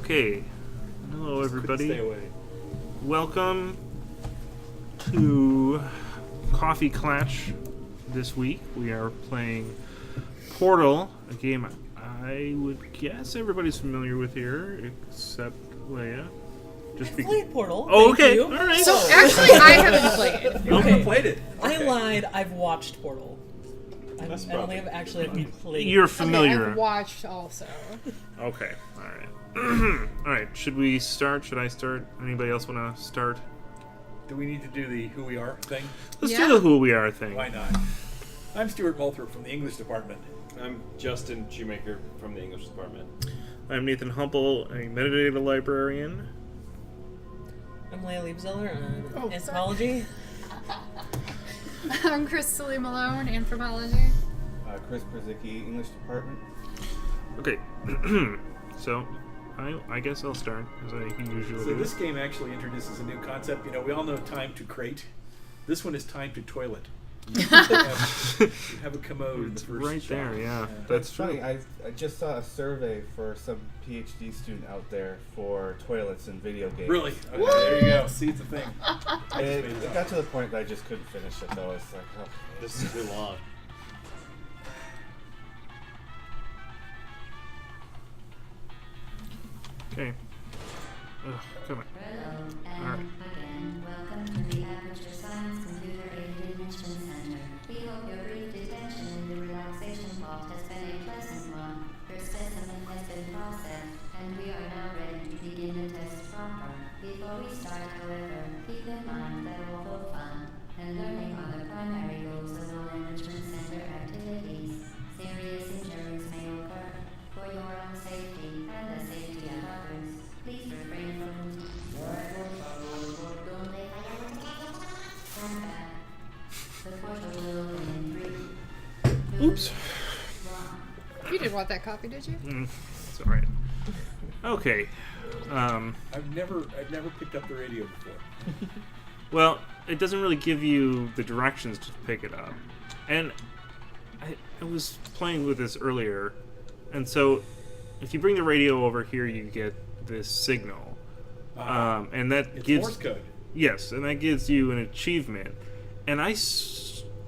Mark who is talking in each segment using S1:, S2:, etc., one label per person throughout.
S1: Okay. Hello, everybody.
S2: Stay away.
S1: Welcome to Koffee Klatsch. This week we are playing Portal, a game I would guess everybody's familiar with here, except Leia.
S3: I've played Portal.
S1: Oh,
S3: Thank
S1: okay.
S3: you.
S1: All right.
S4: So actually, I haven't played.
S2: You haven't played it.
S3: I
S2: Okay.
S3: lied. I've watched Portal. I
S2: That's
S3: don't think I've actually played.
S1: You're
S4: Okay,
S1: familiar.
S4: I've watched also.
S1: Okay. All right. All right. Should we start? Should I start? Anybody else want to start?
S2: Do we need to do the who we are thing?
S1: Let's
S4: Yeah.
S1: do the who we are thing.
S2: Why not? I'm Stuart Moulthrop from the English department.
S5: I'm Justin Shoemaker from the English department.
S1: I'm Nathan Humple, a metadata librarian.
S3: I'm Leia Liebzeller on
S4: Oh,
S3: anthropology.
S4: I'm Crystal Malone, anthropology.
S6: Chris Przicki, English department.
S1: Okay. So, I guess I'll start, as I usually
S2: So
S1: do.
S2: this game actually introduces a new concept. You know, we all know time to crate. This one is time to toilet. You have a commode in the
S1: It's
S2: first
S1: right
S2: shot.
S1: there, yeah.
S6: That's
S1: That's
S6: funny.
S1: true.
S6: I just saw a survey for some PhD student out there for toilets in video games.
S2: Really? Okay, there you go. See, it's a thing. I
S6: It,
S2: just made it
S6: it
S2: up.
S6: got to the point that I just couldn't finish it though. It's like, oh.
S5: This is too long.
S1: Okay. Ugh, come on.
S7: Hello,
S1: Alright.
S7: and again, welcome to the Aperture Science Computer Aided Enrichment Center. We hope your brief detention in the relaxation pod has been a pleasant one. Your specimen has been processed, and we are now ready to begin the test proper. Before we start, however, keep in mind that although fun and learning are the primary goals of all Enrichment Center activities, serious injuries may occur. For your own safety and the safety of others, please refrain from stand back. The portal will open in 3, 2,
S1: Oops.
S7: 1.
S4: You didn't want that copy, did you?
S1: It's alright. Okay.
S2: I've never picked up the radio before.
S1: Well, it doesn't really give you the directions to pick it up. And I was playing with this earlier, and so if you bring the radio over here, you get this signal. And that
S2: It's
S1: gives...
S2: Morse code.
S1: Yes, and that gives you an achievement. And I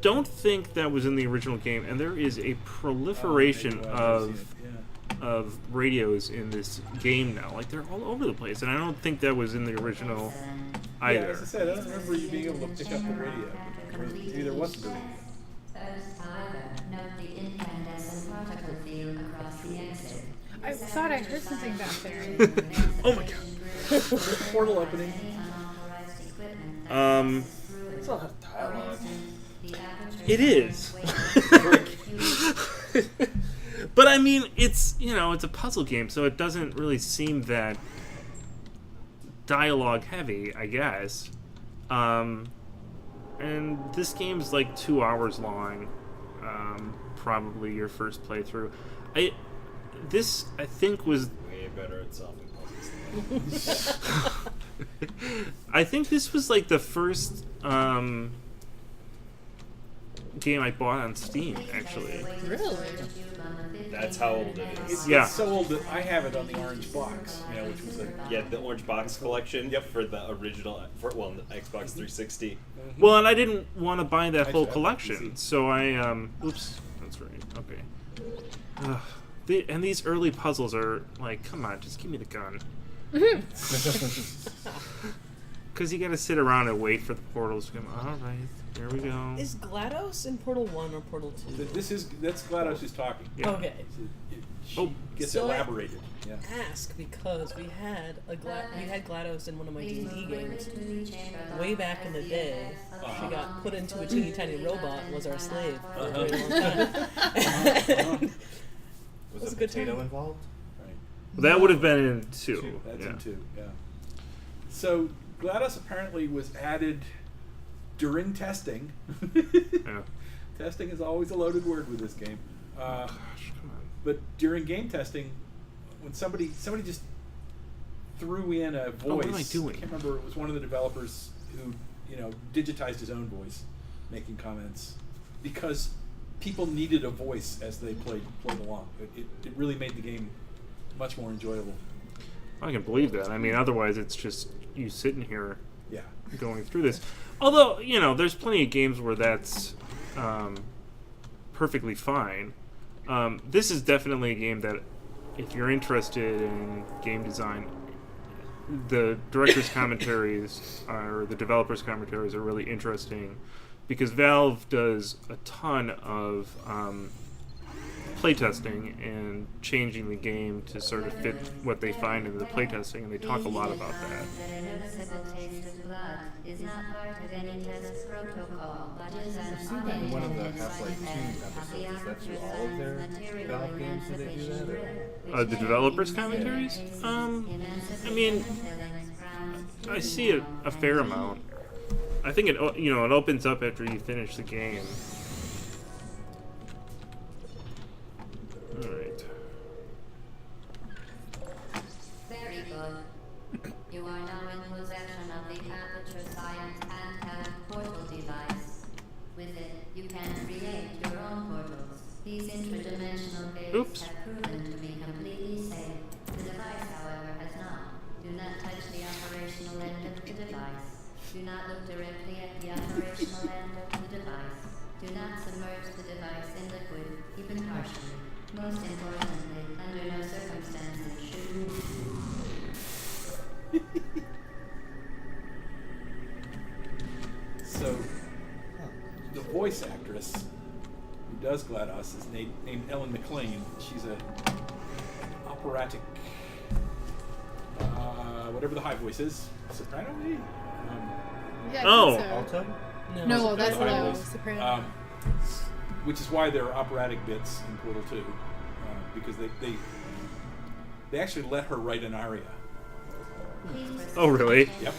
S1: don't think that was in the original game, and there is a proliferation
S2: Oh, I've seen
S1: of
S2: it, yeah.
S1: of radios in this game now. Like, they're all over the place, and I don't think that was in the original
S2: Yeah,
S1: either.
S2: as I said, I don't remember you being able to pick up the radio. Or maybe there wasn't a radio.
S7: First, however, note the incandescent particle field across the exit.
S4: I thought I heard something back there.
S1: Oh my god.
S2: Portal opening.
S5: It's not a dialogue.
S1: It is. But I mean, it's, it's a puzzle game, so it doesn't really seem that dialogue heavy, I guess. And this game's like 2 hours long. Probably your first playthrough. This I think was
S5: Way better at solving puzzles.
S1: I think this was like the first game I bought on Steam, actually.
S3: Really?
S5: That's how old it is.
S1: Yeah.
S2: It's so old that I have it on the orange box, which was a...
S5: Yeah, the orange box collection. Yep, for the original, the Xbox 360.
S1: Well, and I didn't want to buy that whole
S2: Actually, I
S1: collection,
S2: can see.
S1: so I oops, that's right. Okay. Ugh. And these early puzzles are like, come on, just give me the gun. Because you got to sit around and wait for the portals to come. All right, there we go.
S3: Is GLaDOS in Portal 1 or Portal 2?
S2: That's GLaDOS who's talking.
S1: Yeah.
S3: Okay.
S2: She
S1: Oh.
S2: gets
S3: So I-
S2: elaborated. Yeah.
S3: Ask because we had GLaDOS in one of my D&D games way back in the day. She got put into a teeny tiny robot and was our slave for a very long time.
S6: Was
S3: That's
S6: a
S3: a good
S6: potato
S3: time.
S6: involved?
S2: Right.
S1: Well, that would have been in 2.
S2: That's
S1: yeah.
S2: in 2, yeah. So GLaDOS apparently was added during testing.
S1: Yeah.
S2: Testing is always a loaded word with this game.
S1: Gosh, come on.
S2: But during game testing, when somebody just threw in a voice,
S1: Oh, what am I doing?
S2: can't remember. It was one of the developers who digitized his own voice, making comments because people needed a voice as they played along. It really made the game much more enjoyable.
S1: I can believe that. I mean, otherwise it's just you sitting here
S2: Yeah.
S1: going through this. Although, there's plenty of games where that's perfectly fine. This is definitely a game that, if you're interested in game design, the director's commentaries or the developer's commentaries are really interesting, because Valve does a ton of playtesting and changing the game to sort of fit what they find in the playtesting, and they talk a lot about that.
S7: That a noticeable taste of blood is not part of any test protocol, but is an
S6: I've seen that in one of the
S7: unintended
S6: Half-Life 2
S7: side
S6: episodes. Is that through
S7: effect
S6: all of their
S7: material
S6: Valve games that they do that? Or?
S1: The developers' commentaries? I mean, I see it a fair amount. I think it opens up after you finish the game. All right.
S7: Very good. You are now in possession of the Aperture Science handheld portal device. With it, you can create your own portals. These interdimensional gates
S1: Oops.
S7: have proven to be completely safe. The device, however, has not. Do not touch the operational end of the device. Do not look directly at the operational end of the device. Do not submerge the device in liquid, even partially. Most importantly, under no circumstances should
S2: So, the voice actress who does GLaDOS is named Ellen McLean. She's a operatic, whatever the high voice is, soprano maybe?
S4: Yeah, I
S1: Oh.
S4: think so.
S6: Alto?
S4: No, that's
S2: Soprano, high
S4: low.
S2: voice.
S4: Soprano.
S2: Which is why there are operatic bits in Portal 2, because they actually let her write an aria.
S1: Oh, really?
S2: Yep.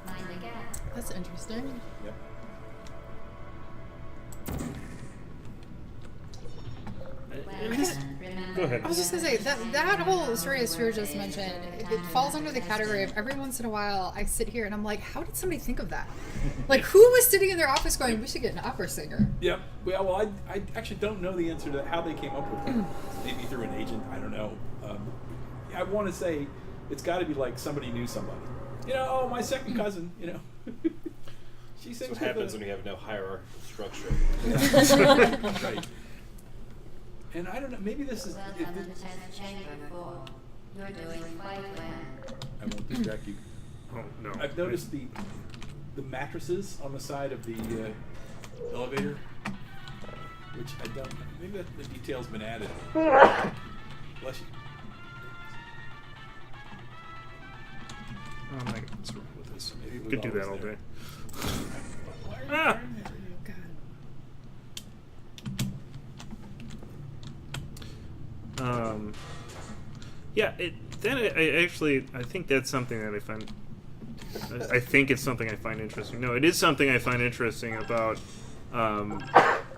S7: mind the gap.
S4: That's interesting.
S2: Yep.
S1: Go ahead.
S4: I was just gonna say that whole Serious Fear just mentioned, it falls under the category of every once in a while I sit here and I'm like, how did somebody think of that? Like, who was sitting in their office going, we should get an opera singer?
S2: Yep. Well, I actually don't know the answer to how they came up with it. Maybe through an agent. I don't know. I want to say it's got to be like somebody knew somebody. Oh, my second cousin. She
S5: That's
S2: sings
S5: what
S2: with
S5: happens
S2: the-
S5: when you have no hierarchical structure.
S2: Right. And I don't know. Maybe this is.
S7: Welcome to test chamber 4. You're doing quite well.
S2: I won't distract you.
S1: Oh, no.
S2: I've noticed the mattresses on the side of the elevator, which I don't. Maybe the detail's been added. Bless you.
S1: Oh my God, what's wrong with this?
S2: Maybe it was
S1: Could do that
S2: always
S1: all
S2: there.
S1: day.
S2: Why are you
S1: Ah!
S2: wearing that?
S1: Yeah, I think that's something that I find. I think it's something I find interesting. No, it is something I find interesting about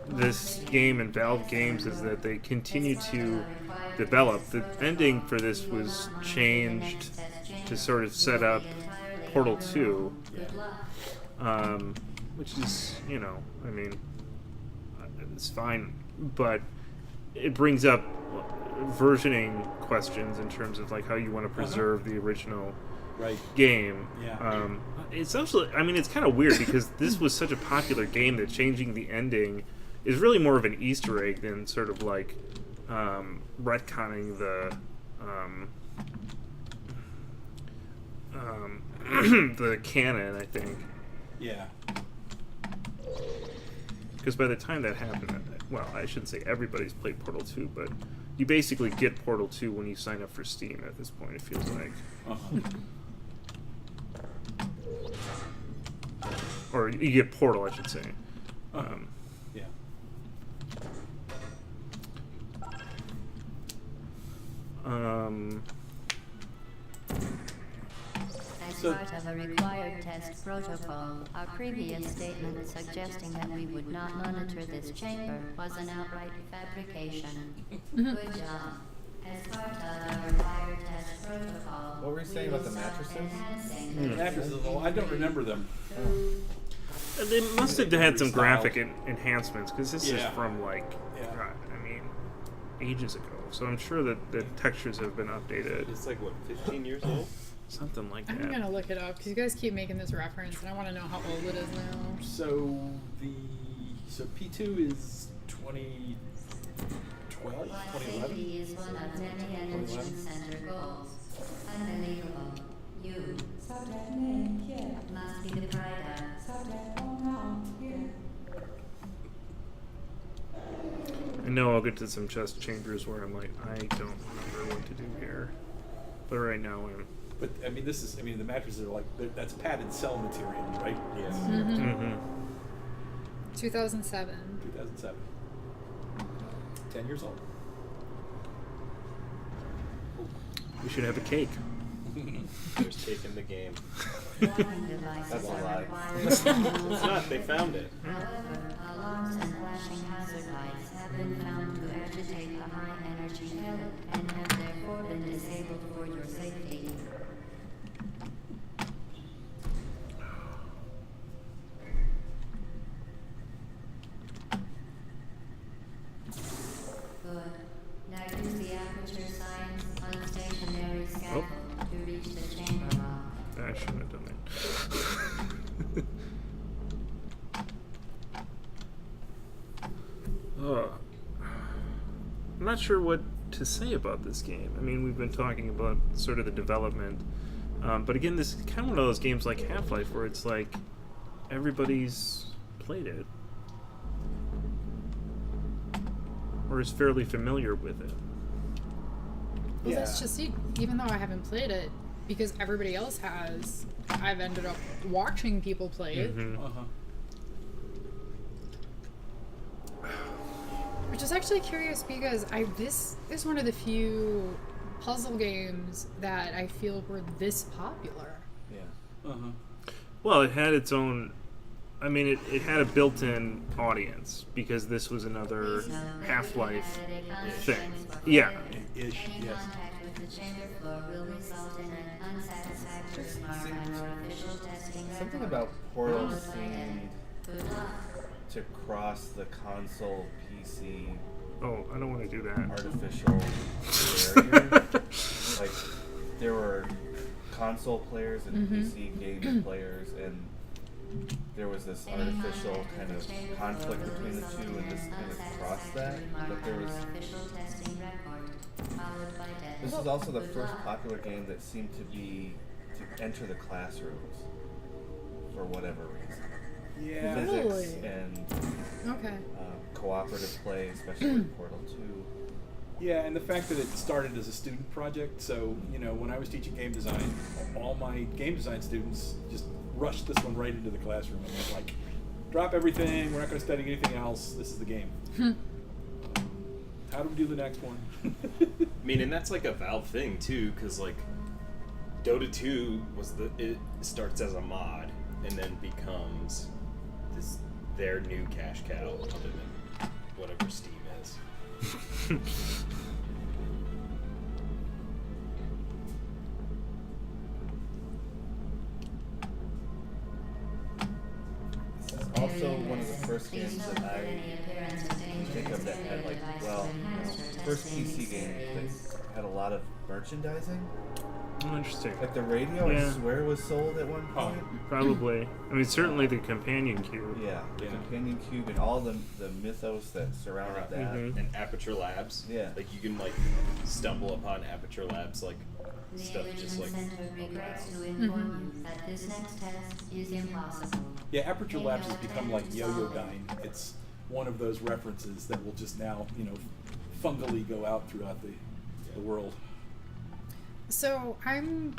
S1: this game and Valve games, is that they continue to develop. The ending for this was changed to sort of set up Portal 2, which is, I mean, it's fine, but it brings up versioning questions in terms of like how you want to preserve the original
S2: Right.
S1: game.
S2: Yeah.
S1: It's also, I mean, it's kind of weird because this was such a popular game that changing the ending is really more of an Easter egg than sort of like retconning the the canon, I think.
S2: Yeah.
S1: Because by the time that happened, well, I shouldn't say everybody's played Portal 2, but you basically get Portal 2 when you sign up for Steam at this point, it feels like.
S2: Uh-huh.
S1: Or you get Portal, I should say.
S2: Yeah.
S7: As
S2: So-
S7: part of a required test protocol, our previous statement suggesting that we would not monitor this chamber was an outright fabrication. Good job. As part of our required test protocol,
S6: What were you saying
S7: we
S6: about
S7: will
S6: the
S7: stop
S6: mattresses?
S7: enhancing the
S2: Mattresses, well, I don't remember them.
S1: They must have had some graphic enhancements, because this is
S2: Yeah.
S1: from, like,
S2: Yeah.
S1: God, I mean, ages ago. So I'm sure that the textures have been updated.
S5: It's like, what, 15 years old?
S1: Something like that.
S4: I'm gonna look it up because you guys keep making this reference, and I want to know how old it is now.
S2: So P2 is 2012,
S7: While
S2: 2011.
S7: safety is one of many Enrichment Center goals. Unbelievable. You
S8: Subject name here.
S7: must be the pride of.
S8: Subject pronoun here.
S1: I know I'll get to some chess chambers where I'm like, I don't remember what to do here. But right now I'm...
S2: But I mean, the mattresses are like that's padded cell material, right?
S5: Yes.
S1: Mm-hmm.
S4: 2007.
S2: 2007. 10 years old.
S1: We should have a cake.
S5: There's cake in the game.
S7: Warning devices
S6: That's a
S7: are
S6: lie.
S7: required.
S5: It's not. They found it.
S7: However, alarms and flashing hazard lights have been found to agitate a high energy pellet and have therefore been disabled for your safety. Good. Now use the aperture science unstationary scaffold to reach the chamber lock.
S1: I shouldn't have done that. I'm not sure what to say about this game. I mean, we've been talking about sort of the development. But again, this is kind of one of those games like Half-Life where it's like everybody's played it. Or is fairly familiar with it.
S4: Well,
S2: Yeah.
S4: that's just it. Even though I haven't played it, because everybody else has, I've ended up watching people play it.
S1: Mhm.
S2: Uh-huh.
S4: Which is actually curious because this is one of the few puzzle games that I feel were this popular.
S6: Yeah.
S2: Uh-huh.
S1: Well, it had its own... I mean, it had a built-in audience because this was another Half-Life thing. Yeah.
S2: Ish,
S7: Any
S2: yes.
S7: contact with the chamber floor will result in an unsatisfactory mark on your official testing
S6: Something
S7: record.
S6: about Portal seemed
S7: Good luck.
S6: to cross the console PC
S1: Oh, I don't want to do that.
S6: artificial barrier. Like there were console players and PC game players, and there was this
S7: Any
S6: artificial
S7: contact
S6: kind
S7: with
S6: of
S7: the chamber
S6: conflict
S7: floor will
S6: between the
S7: result
S6: two,
S7: in
S6: and
S7: an
S6: this kind of crossed that.
S7: unsatisfactory mark
S6: But there
S7: on
S6: was.
S7: your official testing record, followed by death.
S6: This was also the
S7: Good
S6: first
S7: luck.
S6: popular game that seemed to enter the classrooms for whatever reason.
S2: Yeah.
S6: Physics
S4: Really?
S6: and
S4: Okay.
S6: cooperative play, especially with Portal 2.
S2: Yeah, and the fact that it started as a student project, so, when I was teaching game design, all my game design students just rushed this one right into the classroom and went like, drop everything, we're not going to study anything else, this is the game. How do we do the next one?
S5: I mean, and that's like a Valve thing too, because like Dota 2 it starts as a mod and then becomes their new cash cow, other than whatever Steam is.
S6: This is also one of the first games that I think of that had first PC game that had a lot of merchandising.
S1: Oh, interesting.
S6: Like the radio,
S1: Yeah.
S6: I swear, was sold at one point.
S1: Probably. I mean, certainly the companion cube.
S6: Yeah, the
S2: Yeah.
S6: companion cube and all the mythos that surrounded that.
S1: Mhm.
S5: And Aperture Labs.
S6: Yeah.
S5: Like you can like stumble upon Aperture Labs like
S7: The
S5: stuff just like
S7: Enrichment Center regrets to inform you that this next test is impossible.
S2: Yeah, Aperture Labs has become like Yo-Yo Dine. It's one of those references that will just now, fungally go out throughout the world.
S4: So I'm,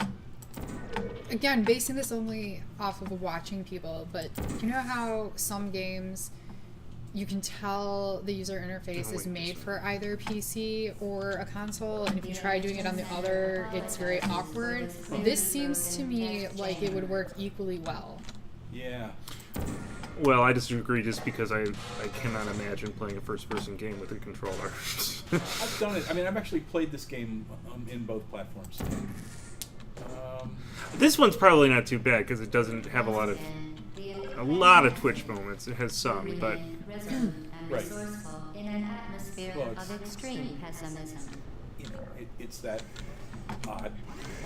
S4: again, basing this only off of watching people, but you know how some games you can tell the user interface is made for either PC or a console, and if you try doing it on the other, it's very awkward. This seems to me like it would work equally well.
S2: Yeah.
S1: Well, I disagree just because I cannot imagine playing a first-person game with a controller.
S2: I've done it. I mean, I've actually played this game in both platforms.
S1: This one's probably not too bad because it doesn't have a lot of Twitch moments. It has some, but
S2: Right.
S7: In an atmosphere atmosphere
S2: Well,
S7: of extreme pessimism.
S2: It's that odd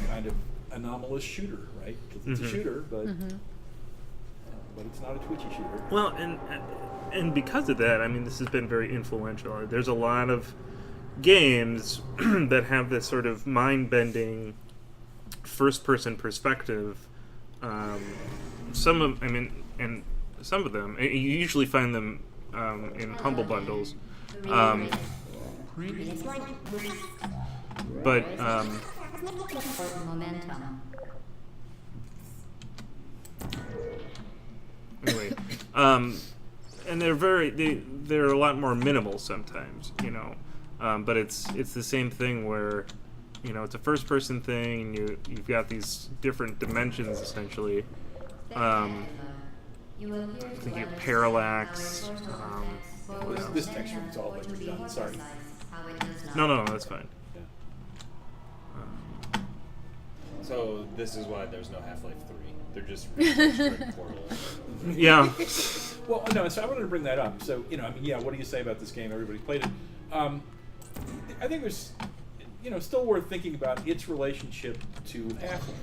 S2: kind of anomalous shooter, right? 'Cause it's a shooter, but it's not a twitchy shooter.
S1: Well, and because of that, I mean, this has been very influential. There's a lot of games that have this sort of mind-bending first-person perspective. Some of them, you usually find them in humble bundles. But
S7: Momentum.
S1: anyway, and they're a lot more minimal sometimes, you know. But it's the same thing where, you know, it's a first person thing, and you've got these different dimensions essentially. Thinking of parallax.
S2: This texture is all like redundant. Sorry.
S1: No, that's fine.
S5: So this is why there's no Half-Life 3. They're just retexturing Portal.
S1: Yeah.
S2: Well, no, so I wanted to bring that up. So, you know, I mean, yeah, what do you say about this game? Everybody's played it. I think there's, you know, still worth thinking about its relationship to Half-Life.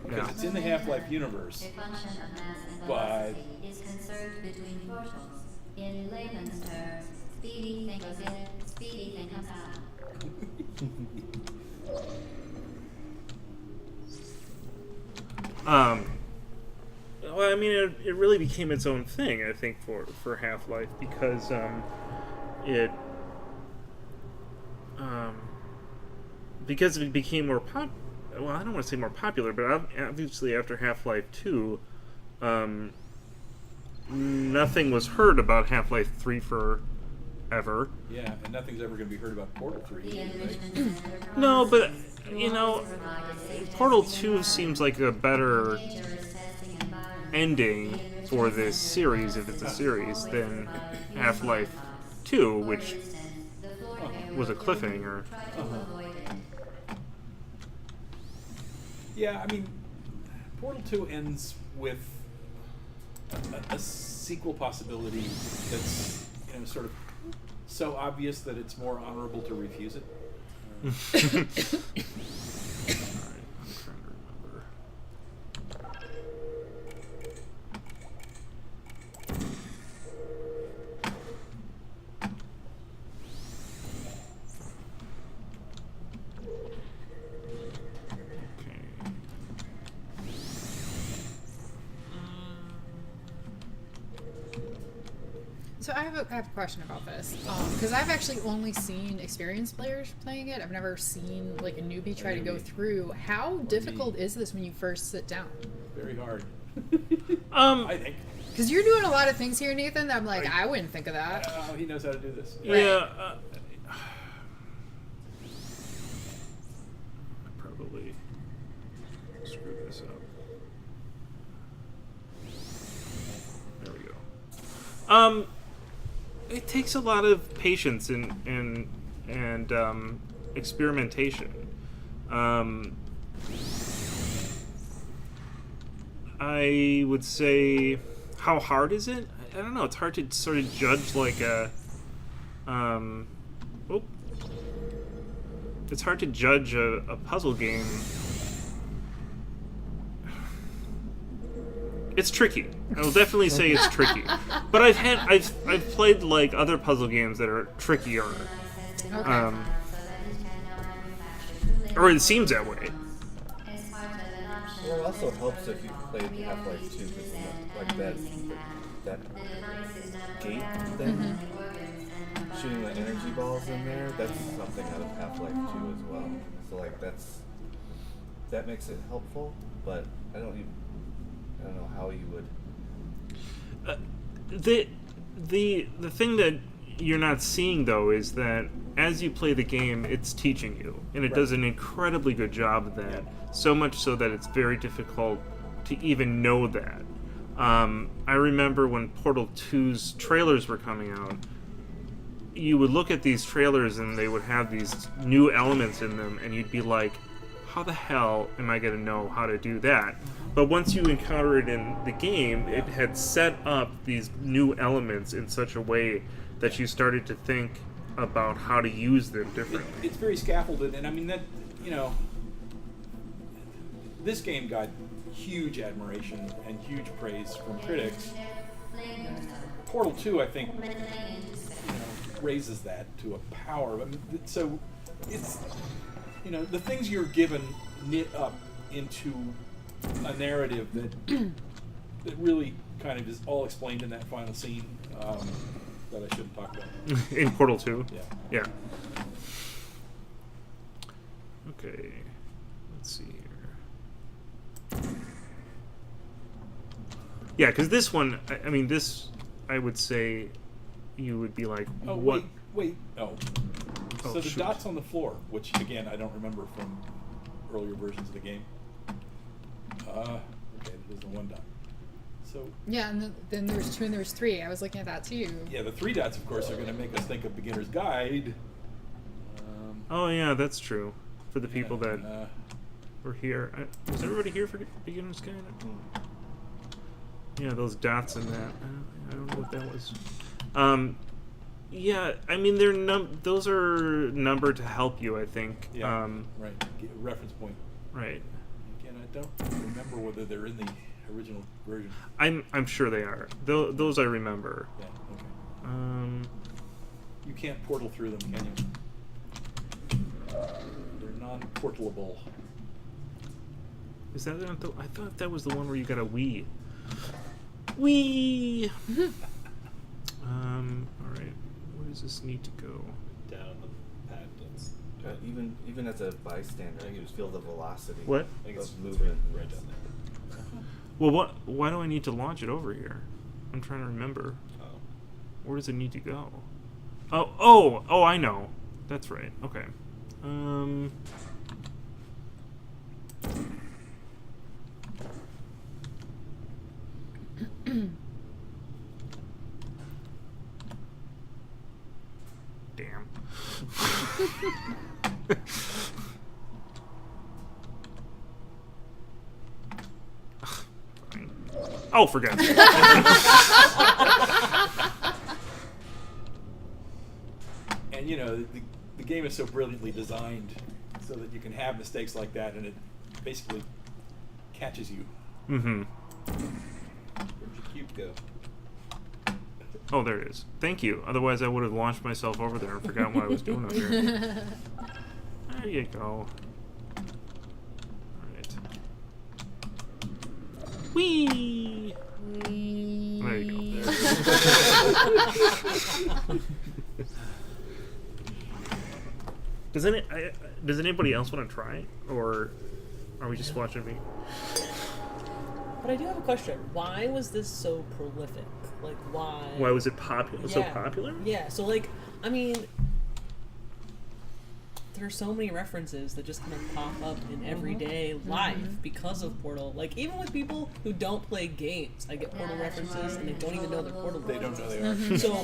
S2: Because
S1: Yeah.
S2: it's in the Half-Life universe.
S7: A function of mass and
S2: But-
S7: velocity is conserved between portals. In layman's terms, speedy thing goes in, speedy thing comes out.
S1: Well, I mean, it really became its own thing, I think, for Half-Life, because because it became more well, I don't want to say more popular, but obviously after Half-Life 2, nothing was heard about Half-Life 3 forever.
S2: Yeah, and nothing's ever going to be heard about Portal 3.
S7: The
S2: Right?
S7: enrichment center
S1: No, but,
S7: processes
S1: you know,
S7: provide a safe
S1: Portal
S7: testing
S1: 2 seems like a better
S7: dangerous testing environment.
S1: ending for this series, if it's a series, than Half-Life 2, which was a cliffhanger.
S2: Yeah, I mean, Portal 2 ends with a sequel possibility that's, you know, sort of so obvious that it's more honorable to refuse it.
S1: Alright, I'm trying to remember.
S4: So I have a question about this because I've actually only seen experienced players playing it. I've never seen like a newbie try to go through. How difficult is this when you first sit down?
S2: Very hard.
S1: Um,
S2: I think.
S4: Because you're doing a lot of things here, Nathan. That I'm like,
S2: Right.
S4: I wouldn't think of that.
S2: He knows how to do this.
S1: yeah, I probably screwed this up. There we go. It takes a lot of patience and experimentation. I would say, how hard is it? I don't know. It's hard to sort of judge like a. It's hard to judge a puzzle game. It's tricky. I will definitely say it's tricky. But I've played like other puzzle games that are trickier.
S4: Okay.
S1: Or it seems that way.
S6: Well, it also helps if you played Half-Life 2, because like that gate thing, shooting the energy balls in there, that's something out of Half-Life 2 as well. So like that makes it helpful, but I don't know how you would.
S1: The thing that you're not seeing though is that as you play the game, it's teaching you, and it does an incredibly good job of that. So much so that it's very difficult to even know that. I remember when Portal 2's trailers were coming out, you would look at these trailers and they would have these new elements in them, and you'd be like, how the hell am I going to know how to do that? But once you encounter it in the game, it had set up these new elements in such a way that you started to think, about how to use them differently.
S2: It's very scaffolded, and I mean that, this game got huge admiration and huge praise from critics. Portal 2, I think, raises that to a power. I mean, so it's, the things you're given knit up into a narrative that really kind of is all explained in that final scene that I shouldn't talk about.
S1: In Portal 2?
S2: Yeah.
S1: Yeah. Okay. Let's see here. Yeah, because this one, I mean, this, I would say, you would be like,
S2: Oh,
S1: what?
S2: wait. Oh.
S1: Oh,
S2: So the
S1: shoot.
S2: dots on the floor, which, again, I don't remember from earlier versions of the game. Okay, there's the one dot. So,
S4: Yeah, and then there was 2 and there was 3. I was looking at that too.
S2: yeah, the 3 dots, of course, are going to make us think of Beginner's Guide.
S1: Oh, yeah, that's true. For the people that
S2: uh,
S1: were here. Was everybody here for Beginner's Guide? Yeah, those dots in that. I don't know what that was. Yeah, I mean, those are numbered to help you, I think.
S2: yeah, right. Get a reference point.
S1: Right.
S2: Again, I don't remember whether they're in the original version.
S1: I'm sure they are. Those I remember.
S2: Yeah, okay.
S1: Um,
S2: You can't portal through them, can you? They're non-portalable.
S1: is that I thought that was the one where you got a Wii. Wii. All right. Where does this need to go?
S5: Down the pad. That's,
S6: Even as a bystander, you just feel the velocity
S1: What?
S5: I think it's
S6: of movement.
S5: right down there.
S1: Well, why do I need to launch it over here? I'm trying to remember.
S5: Oh.
S1: Where does it need to go? Oh, I know. That's right. Okay. Damn. Fine. Oh, for God's sake.
S2: And the game is so brilliantly designed so that you can have mistakes like that, and it basically catches you.
S1: Mm-hmm.
S5: Where'd your cube go?
S1: Oh, there it is. Thank you. Otherwise, I would have launched myself over there and forgotten what I was doing up here. There you go. Alright. Whee! There you go. Does anybody else want to try? Or are we just watching me?
S3: But I do have a question. Why was this so prolific? Like, why?
S1: Why was it popular? So
S3: Yeah.
S1: popular?
S3: Yeah, so, like, I mean, there are so many references that just kind of pop up in everyday life because of Portal. Like, even with people who don't play games, I get Portal references and they don't even know they're Portal
S2: They don't
S3: references.
S2: know they are.
S3: So,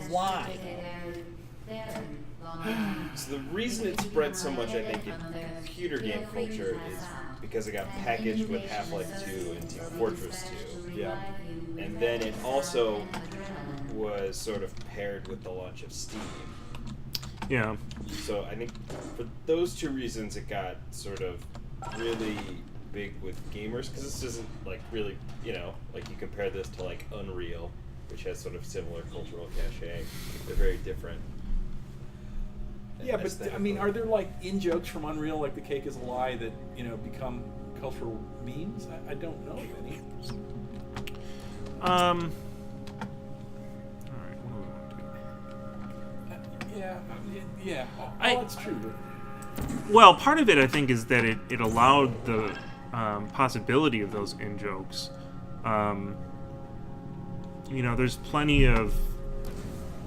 S3: why?
S5: So the reason it spread so much, I think, in computer game culture is because it got packaged with Half-Life 2 and Team Fortress 2.
S2: Yeah.
S5: And then it also was sort of paired with the launch of Steam.
S1: Yeah.
S5: So I think for those two reasons, it got sort of really big with gamers, because this isn't like really, like you compare this to like Unreal, which has sort of similar cultural cachet. They're very different.
S2: Yeah, but I mean, are there like in-jokes from Unreal, like the cake is a lie, that become cultural memes? I don't know of any.
S1: All right. What do we want to do?
S2: Yeah. That's true. But
S1: Well, part of it, I think, is that it allowed the possibility of those in-jokes. There's plenty of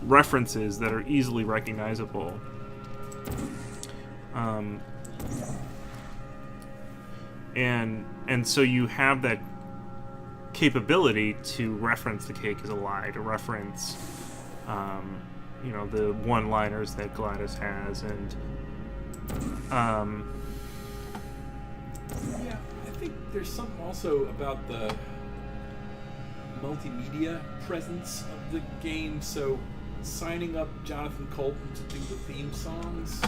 S1: references that are easily recognizable. And so you have that capability to reference the cake as a lie, to reference, the one-liners that Gladys has, and
S2: yeah, I think there's something also about the multimedia presence of the game. So signing up Jonathan Colton to do the theme songs.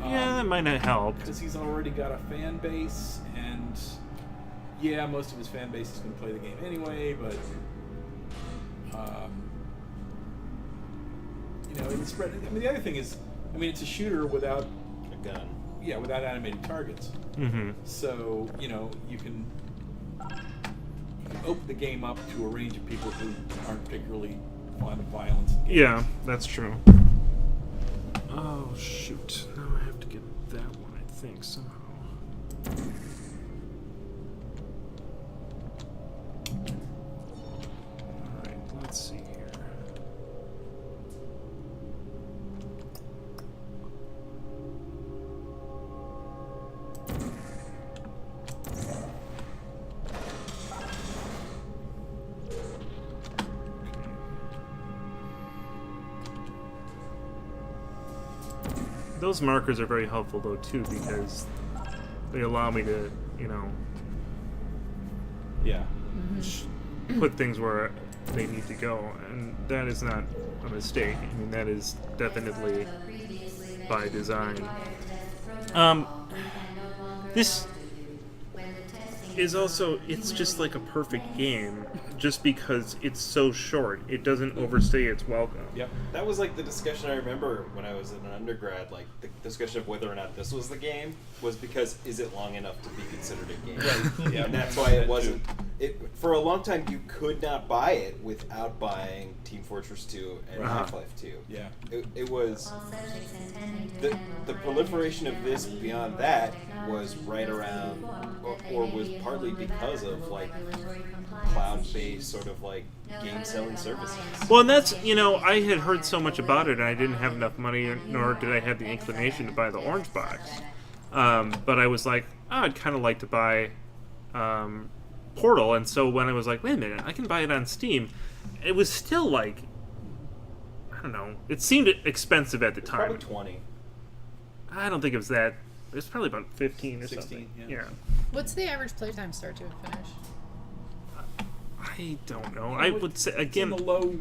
S1: Yeah, that might not help.
S2: Because he's already got a fan base, and yeah, most of his fan base is going to play the game anyway, but it's spread. I mean, the other thing is, it's a shooter without
S5: A gun.
S2: yeah, without animated targets.
S1: Mm-hmm.
S2: So, you can open the game up to a range of people who aren't particularly fond of violence. in games.
S1: Yeah, that's true. Oh, shoot. Now I have to get that one, I think, somehow. Alright, let's see here. Those markers are very helpful though too, because they allow me to,
S2: Yeah.
S1: put things where they need to go, and that is not a mistake. I mean, that is definitely by design. This is also, it's just like a perfect game, just because it's so short. It doesn't overstay its welcome.
S2: Yep.
S5: That was like the discussion I remember when I was in undergrad. Like the discussion of whether or not this was the game was because is it long enough to be considered a game?
S2: Right. Yeah.
S5: And that's why it wasn't. For a long time, you could not buy it without buying Team Fortress 2 and
S1: Uh-huh.
S5: Half-Life 2.
S2: Yeah.
S5: It was the proliferation of this beyond that was right around, or was partly because of like cloud-based sort of like game selling services.
S1: Well, and that's, I had heard so much about it, and I didn't have enough money, nor did I have the inclination to buy the orange box. But I was like, I'd kind of like to buy Portal, and so when I was like, wait a minute, I can buy it on Steam, it was still like, I don't know, it seemed expensive at the time.
S5: Probably 20.
S1: I don't think it was that. It was probably about 15 or
S2: 16,
S1: something.
S2: yeah.
S4: What's the average playtime start to finish?
S1: I don't know. I would say, again,
S2: It's in the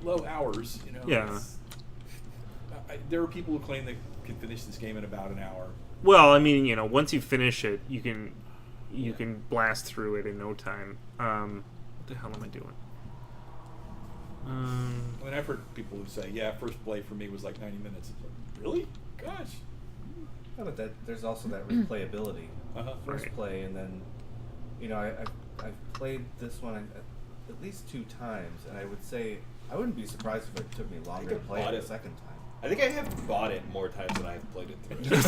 S2: low hours.
S1: Yeah.
S2: it's- there are people who claim they can finish this game in about an hour.
S1: well, I mean, once you finish it, you can blast through it in no time. What the hell am I doing?
S2: I've heard people who say, "Yeah, first play for me was like 90 minutes." It's like, really? Gosh.
S6: Yeah, but there's also that replayability.
S2: Uh-huh.
S6: First
S1: Right.
S6: play, and then, I've played this one at least 2 times, and I would say I wouldn't be surprised if it took me longer to
S5: I
S6: play
S5: bought
S6: it a
S5: it.
S6: second time.
S5: I think I have bought it more times than I've played it through.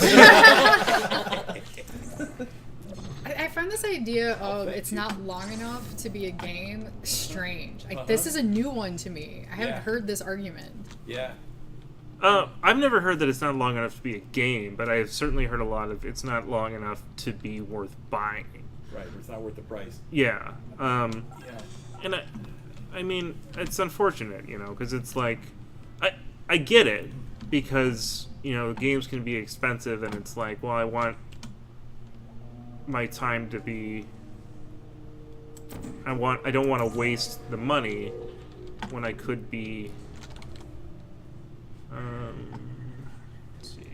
S4: I find this idea of
S2: thank
S4: it's
S2: you.
S4: not long enough to be a game strange. Like, this is a new one to me. I haven't
S2: Yeah.
S4: heard this argument.
S2: Yeah.
S1: I've never heard that it's not long enough to be a game, but I've certainly heard a lot of it's not long enough to be worth buying.
S2: Right. It's not worth the price.
S1: Yeah.
S2: Yeah.
S1: And I mean, it's unfortunate, because it's like, I get it, because, games can be expensive, and it's like, well, I want my time to be, I don't want to waste the money when I could be, let's see.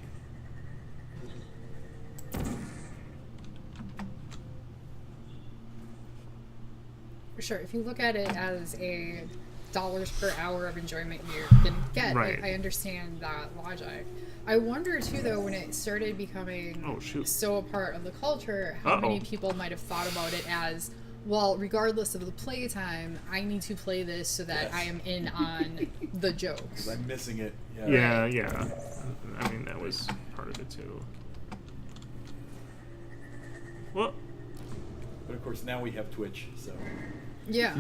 S4: For sure, if you look at it as a dollars per hour of enjoyment you're gonna get,
S1: Right.
S4: I understand that logic. I wonder too, though, when it started becoming
S1: Oh, shoot.
S4: so a part of the culture, how many
S1: Uh-oh.
S4: people might have thought about it as, well, regardless of the playtime, I need to play this so that
S2: Yes.
S4: I am in on the jokes.
S2: Because I'm missing it.
S1: Yeah, yeah. I mean, that was part of it too. Well,
S2: But of course, now we have Twitch, so.
S4: Yeah.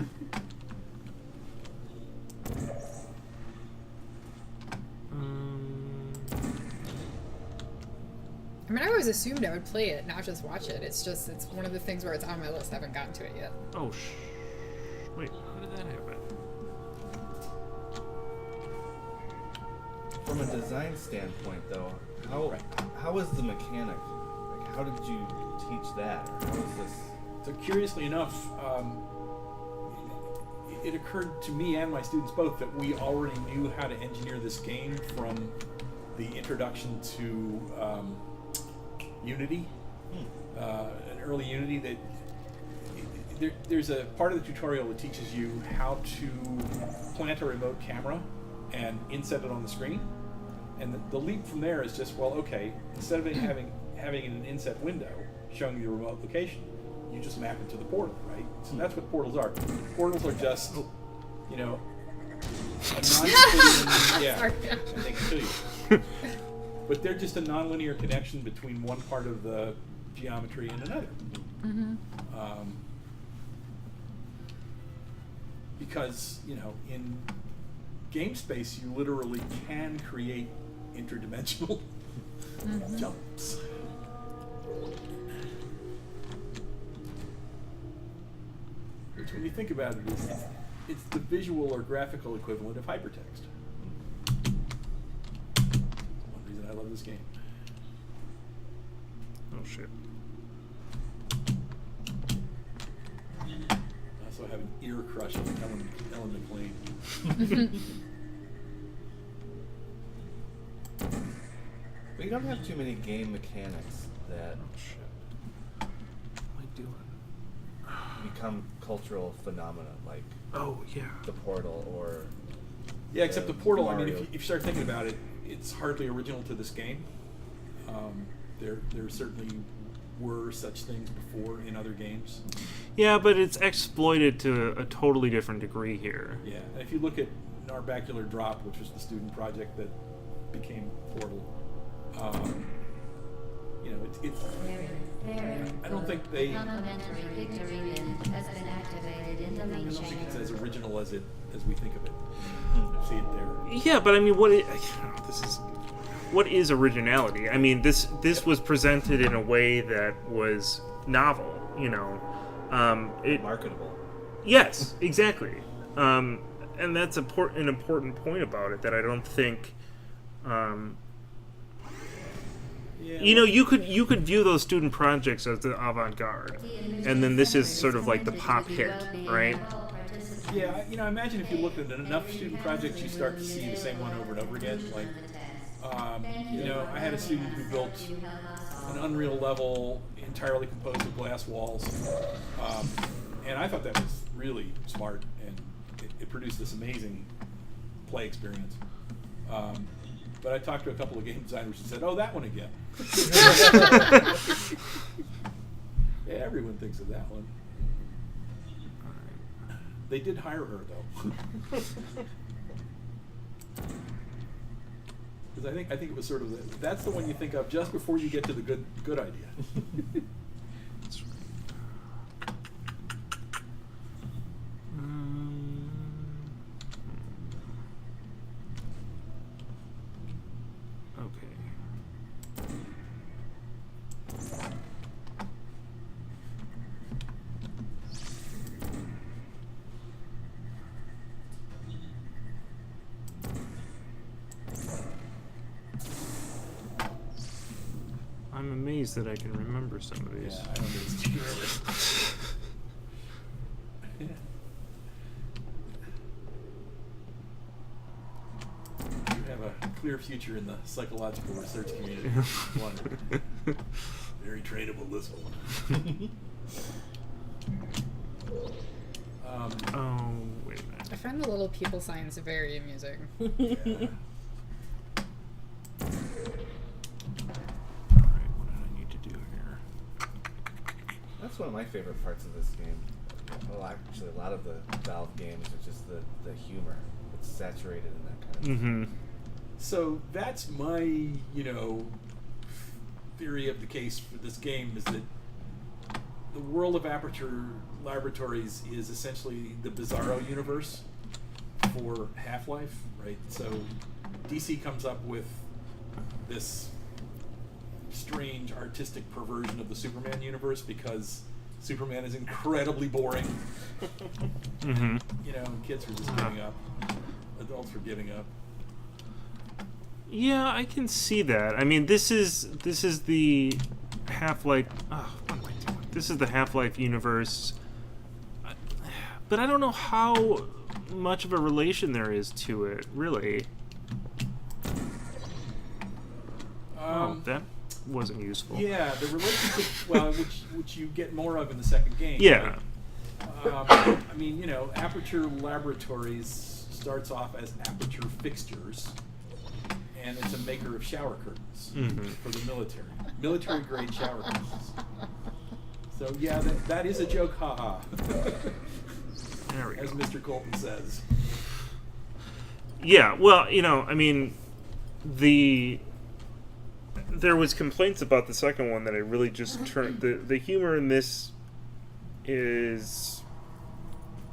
S4: I mean, I always assumed I would play it, not just watch it. It's one of the things where it's on my list. I haven't gotten to it yet.
S1: oh, wait, how did that happen?
S6: From a design standpoint, though, how is the mechanic? Like, how did you teach that? Or how is this?
S2: So curiously enough, it occurred to me and my students both that we already knew how to engineer this game from the introduction to Unity, an early Unity that there's a part of the tutorial that teaches you how to plant a remote camera and inset it on the screen. And the leap from there is just, well, okay, instead of it having an inset window showing you the remote location, you just map it to the portal, right? So that's what portals are. Portals are just, you know, a non-linear, yeah, I think I show you. But they're just a nonlinear connection between one part of the geometry and another.
S4: Mm-hmm.
S2: Because, you know, in game space, you literally can create interdimensional jumps. Which, when you think about it, it's the visual or graphical equivalent of hypertext. One reason I love this game.
S1: Oh shit.
S2: I also have an ear crush on Ellen McLean.
S6: But you don't have too many game mechanics that
S1: Oh shit. What am I doing?
S6: become cultural phenomena like
S1: Oh yeah.
S6: the Portal or
S2: Yeah, except the Portal, I mean,
S6: Mario.
S2: if you start thinking about it, it's hardly original to this game. There certainly were such things before in other games.
S1: Yeah, but it's exploited to a totally different degree here.
S2: Yeah, and if you look at Narbacular Drop, which was the student project that became Portal, you know, it's I don't think they.
S7: Complimentary victory bin has been activated in the
S2: I
S7: main
S2: don't think it's
S7: chamber.
S2: as original as we think of it. I see it there.
S1: Yeah, but I mean, what is originality? I mean, this was presented in a way that was novel. You know,
S6: marketable.
S1: Yes, exactly. And that's an important point about it that I don't think.
S2: Yeah,
S1: You know, you could view those student projects as the avant-garde, and then this is sort of like the pop hit, right?
S2: yeah, you know, imagine if you looked at enough student projects, you start to see the same one over and over again. Like, you know, I had a student who built an Unreal level entirely composed of glass walls, and I thought that was really smart, and it produced this amazing play experience. But I talked to a couple of game designers and said, "Oh, that one again." Yeah, everyone thinks of that one. They did hire her though, because I think it was sort of that's the one you think of just before you get to the good idea.
S1: Okay. I'm amazed that I can remember some of these.
S2: Yeah, I don't know. It's too early. You have a clear future in the psychological research community. One very trainable, this one.
S1: Oh, wait a minute.
S4: I find the little people signs very amusing.
S2: Yeah.
S1: Alright, what did I need to do here?
S6: That's one of my favorite parts of this game. Well, actually, a lot of the Valve games are just the humor. It's saturated in that kind of
S1: Mm-hmm.
S2: So that's my, you know, theory of the case for this game is that the world of Aperture Laboratories is essentially the Bizarro universe for Half-Life, right? So DC comes up with this strange artistic perversion of the Superman universe because Superman is incredibly boring.
S1: Mm-hmm.
S2: You know, and kids are just giving up. Adults are giving up.
S1: Yeah, I can see that. I mean, this is the Half-Life. Oh, what am I doing? This is the Half-Life universe. but I don't know how much of a relation there is to it, really. That wasn't useful.
S2: Yeah, the relationship, well, which you get more of in the second game.
S1: Yeah.
S2: I mean, you know, Aperture Laboratories starts off as Aperture Fixtures, and it's a maker of shower curtains for the military grade shower curtains. So yeah, that is a joke, haha.
S1: There we go.
S2: As Mr. Colton says.
S1: Yeah, well, you know, I mean, there was complaints about the second one that I really just turned. The humor in this is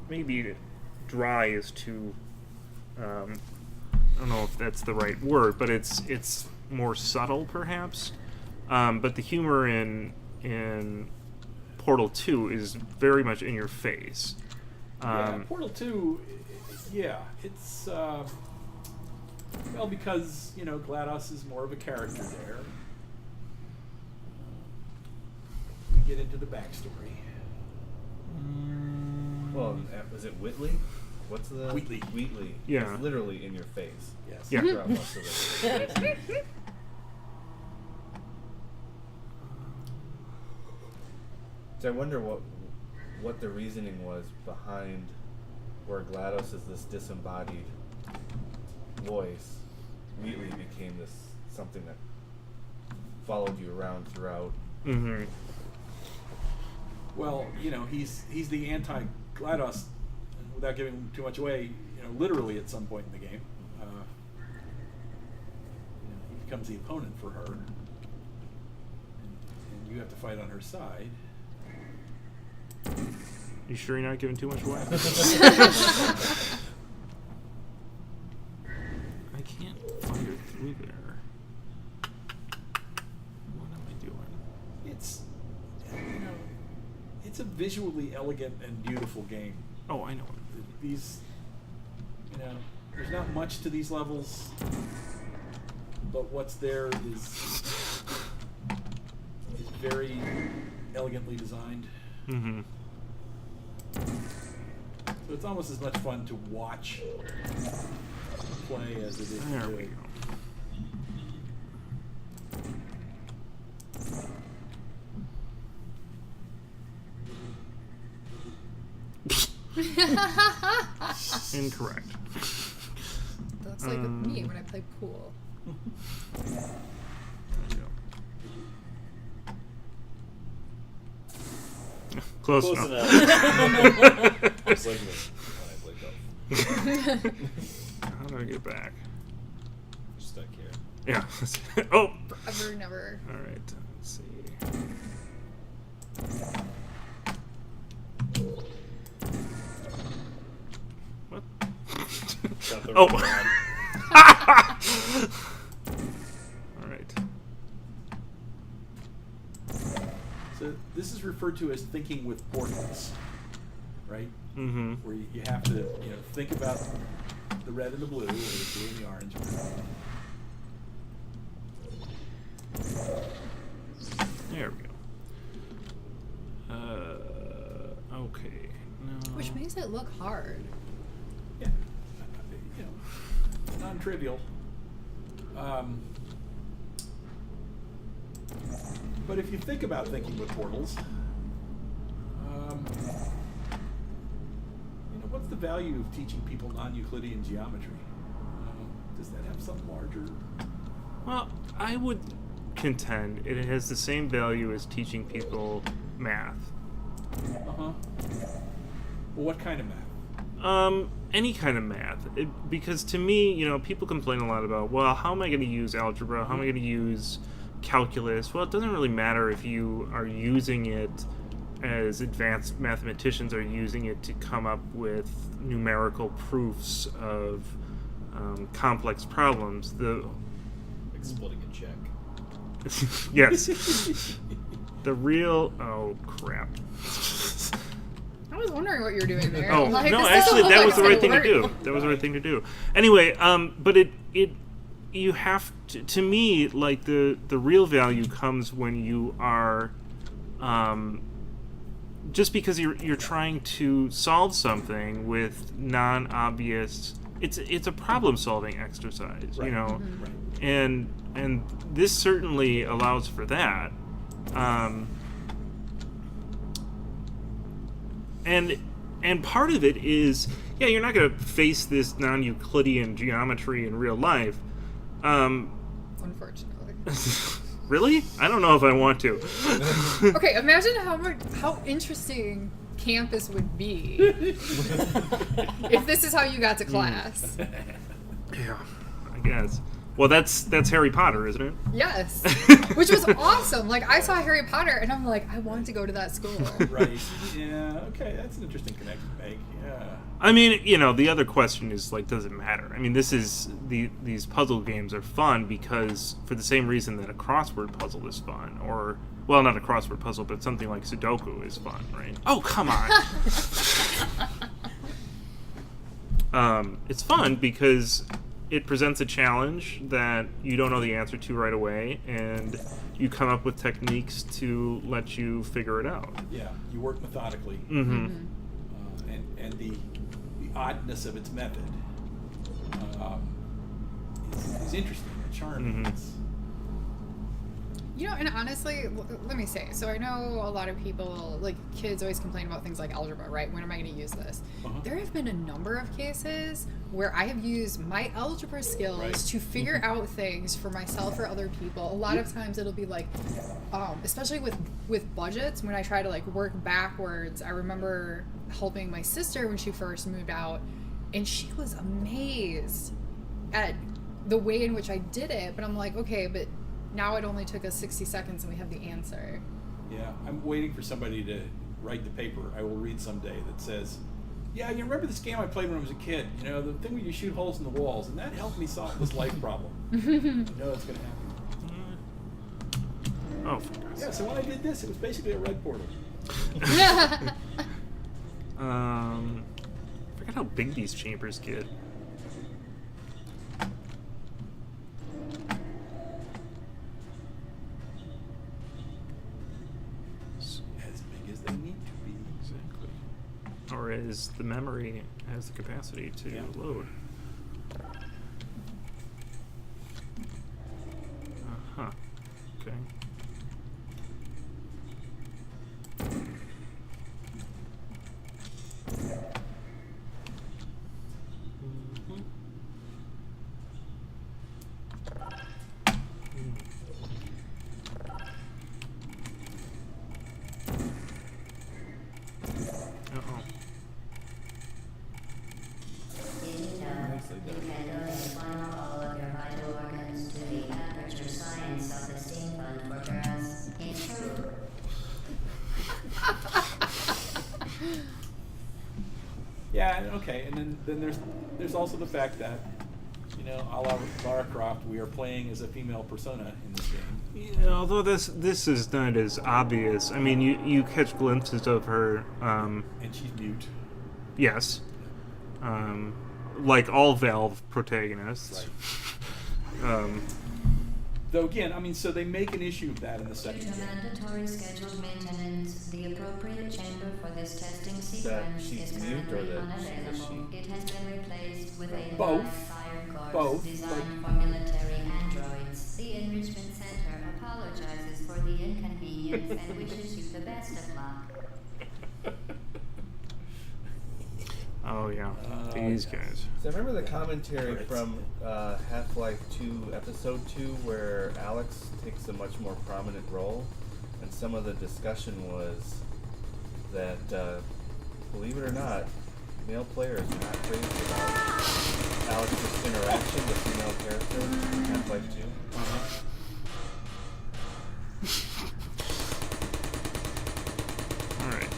S1: maybe dry is too. I don't know if that's the right word, but it's more subtle, perhaps. But the humor in Portal 2 is very much in your face.
S2: Yeah, Portal 2, yeah, it's, well, because, you know, GLaDOS is more of a character there. We get into the backstory.
S6: Well, is it Whitley? What's the
S2: Wheatley.
S6: Wheatley.
S1: Yeah.
S6: It's literally in your face.
S2: Yes.
S1: Yeah.
S6: Throughout most of it. So I wonder what the reasoning was behind where GLaDOS is this disembodied voice. Wheatley became this something that followed you around throughout.
S1: Mm-hmm.
S2: Well, you know, he's the anti-GLaDOS, without giving too much away, you know, literally at some point in the game. You know, he becomes the opponent for her. And you have to fight on her side.
S1: You sure you're not giving too much away? I can't find her through there. What am I doing?
S2: It's, you know, it's a visually elegant and beautiful game.
S1: Oh, I know.
S2: These, you know, there's not much to these levels, but what's there is very elegantly designed.
S1: Mm-hmm.
S2: So it's almost as much fun to watch play as it is
S1: There
S2: to
S1: we go. Incorrect.
S4: That's like me when I play pool.
S1: There you go. Close
S5: Close
S1: enough.
S5: enough. It's like me when I play golf.
S1: How do I get back?
S5: You're stuck here.
S1: Yeah. Oh!
S4: Forever, never.
S1: All right. Let's see. What?
S5: Got the
S1: Oh.
S5: right one.
S1: All right.
S2: So this is referred to as thinking with portals, right?
S1: Mm-hmm.
S2: Where you have to, you know, think about the red and the blue, or the blue and the orange.
S1: There we go. Okay. No.
S4: Which makes it look hard.
S2: Yeah, you know, non-trivial. But if you think about thinking with portals, you know, what's the value of teaching people non-Euclidean geometry? Does that have some larger?
S1: Well, I would contend it has the same value as teaching people math.
S2: Well, what kind of math?
S1: Any kind of math. Because to me, you know, people complain a lot about, well, how am I going to use algebra? How am I going to use calculus? Well, it doesn't really matter if you are using it as advanced mathematicians are using it to come up with numerical proofs of complex problems.
S5: Like splitting a check.
S1: Yes. The real... Oh, crap.
S4: I was wondering what you were doing there.
S1: Oh,
S4: Like,
S1: no,
S4: this
S1: actually,
S4: doesn't
S1: that
S4: look
S1: was the
S4: like
S1: right thing to
S4: it's
S1: do.
S4: gonna
S1: That was the right thing to do. Anyway, but you have to me, like, the real value comes when you are just because you're trying to solve something with non-obvious, it's a problem-solving exercise,
S2: Right.
S1: you know,
S2: Right.
S1: and this certainly allows for that. And part of it is, yeah, you're not going to face this non-Euclidean geometry in real life.
S4: Unfortunately.
S1: Really? I don't know if I want to.
S4: Okay, imagine how interesting campus would be if this is how you got to class.
S1: Yeah, I guess. Well, that's Harry Potter, isn't it?
S4: Yes, which was awesome. Like, I saw Harry Potter and I'm like, I want to go to that school.
S2: Right. Yeah. Okay. That's an interesting connection to make. Yeah.
S1: I mean, you know, the other question is, like, does it matter? I mean, these puzzle games are fun because for the same reason that a crossword puzzle is fun, or, well, not a crossword puzzle, but something like Sudoku is fun, right? Oh, come on. It's fun because it presents a challenge that you don't know the answer to right away, and you come up with techniques to let you figure it out.
S2: Yeah. You work methodically.
S1: Mm-hmm.
S2: And the oddness of its method is interesting and charming.
S1: Mhm.
S2: It's-
S4: You know, and honestly, let me say, so I know a lot of people, like kids always complain about things like algebra, right? When am I going to use this?
S2: Uh-huh.
S4: There have been a number of cases where I have used my algebra skills
S2: Right.
S4: to figure out things for myself or other people. A lot of times it'll be like, especially with budgets, when I try to like work backwards, I remember helping my sister when she first moved out, and she was amazed at the way in which I did it, but I'm like, okay, but now it only took us 60 seconds and we have the answer.
S2: Yeah, I'm waiting for somebody to write the paper I will read someday that says, yeah, you remember this game I played when I was a kid? You know, the thing where you shoot holes in the walls, and that helped me solve this life problem. I know it's going to happen.
S1: Oh, for God's
S2: Yeah, so when I did this, it was basically a red portal.
S1: I forgot how big these chambers get.
S2: As big as they need to be.
S1: Exactly. Or as the memory has the capacity to
S2: Yeah.
S1: load. Uh-huh. Okay. Mhm. Uh-oh.
S7: Did you know
S6: Nicely
S7: you
S6: done.
S7: can donate final all of your vital organs to the Aperture Science Self-Esteem Fund for girls? It's true.
S2: Yeah, okay, and then there's also the fact that, you know, a la Lara Croft, we are playing as a female persona in this game.
S1: Yeah, although this is not as obvious. I mean, you catch glimpses of her.
S2: And she's mute.
S1: Yes. Like all Valve protagonists.
S2: Though again, I mean, so they make an issue of that in the
S7: Due
S2: second
S7: to
S2: game.
S7: mandatory scheduled maintenance, the appropriate chamber for this testing
S6: That
S7: sequence
S6: she's
S7: is
S6: mute or
S7: currently
S6: that she's a
S7: unavailable.
S6: she?
S7: It has been replaced with a
S2: Both.
S7: fire course
S2: Both,
S7: designed for military androids. The Enrichment Center apologizes for the inconvenience and wishes you the best of luck.
S1: Oh yeah, these guys.
S6: So I remember the commentary from Half-Life 2, Episode 2, where Alex takes a much more prominent role, and some of the discussion was that, believe it or not, male players are not crazy about Alex's interaction with female characters in Half-Life 2.
S1: All right.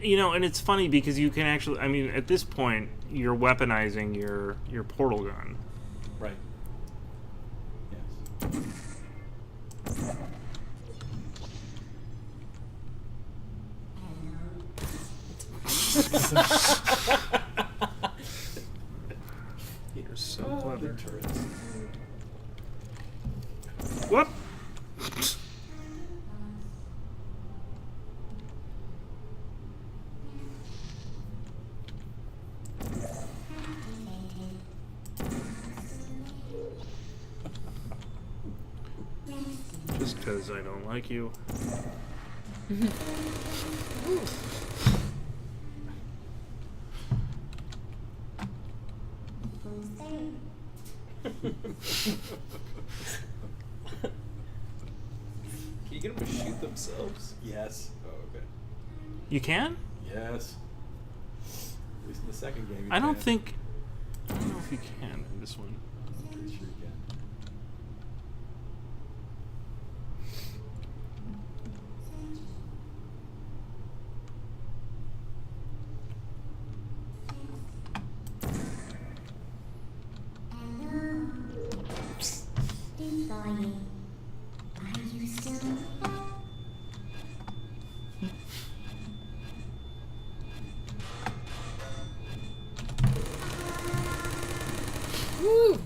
S1: You know, and it's funny because you can actually, I mean, at this point, you're weaponizing your portal gun.
S2: Right. Yes.
S1: You're so
S2: Oh,
S1: clever.
S2: the turrets.
S1: Whoop! Just because I don't like you.
S5: Can you get them to shoot themselves?
S2: Yes.
S5: Oh, okay.
S1: You can?
S2: Yes. At least in the second game.
S1: I don't know if you can in this one.
S2: Pretty sure you can.
S7: Goodbye. Are you still there?
S4: Woo!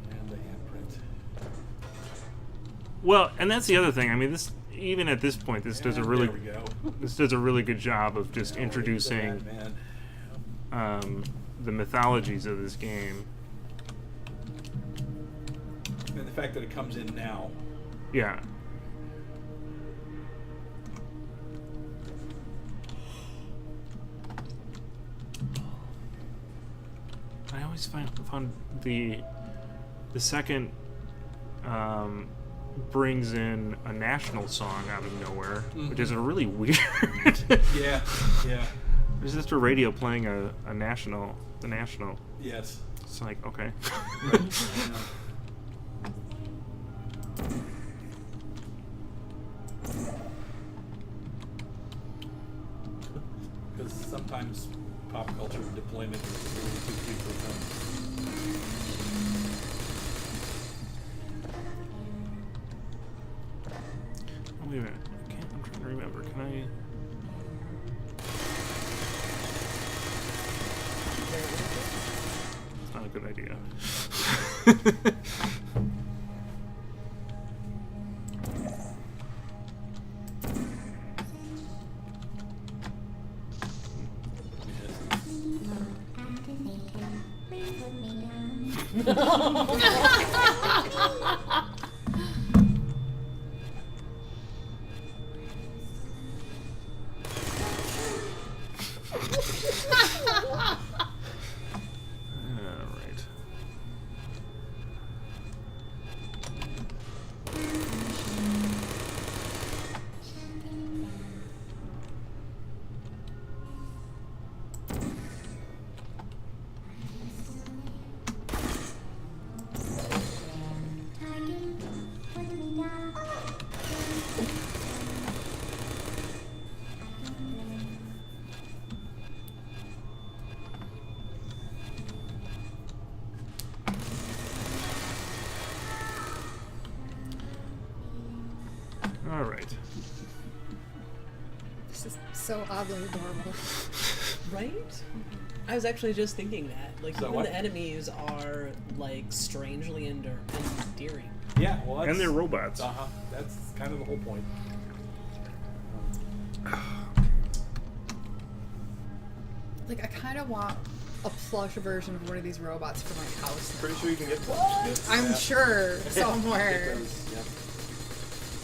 S2: And the handprint.
S1: Well, and that's the other thing. I mean, this even at this point, this does a really
S2: There we go.
S1: this does a really good job of just introducing
S2: Man.
S1: the mythologies of this game.
S2: And the fact that it comes in now.
S1: Yeah. I always found the second brings in a national song out of nowhere, which is a really weird.
S2: Yeah. Yeah.
S1: There's just a radio playing the national.
S2: Yes.
S1: It's like, okay.
S2: Because sometimes pop culture deployment is really too cute for film.
S1: Oh, wait a minute. I'm trying to remember. Can I? It's not a good idea. Alright. Alright.
S4: This is so oddly adorable.
S3: Right? I was actually just thinking that. Like,
S2: So
S3: even
S2: what?
S3: the enemies are, like, strangely endearing.
S2: Yeah, well, that's,
S1: And they're robots.
S2: Uh-huh. That's kind of the whole point.
S4: Like, I kind of want a plush version of one of these robots for my house.
S6: Pretty sure you can get one.
S4: I'm sure somewhere.
S6: Yeah.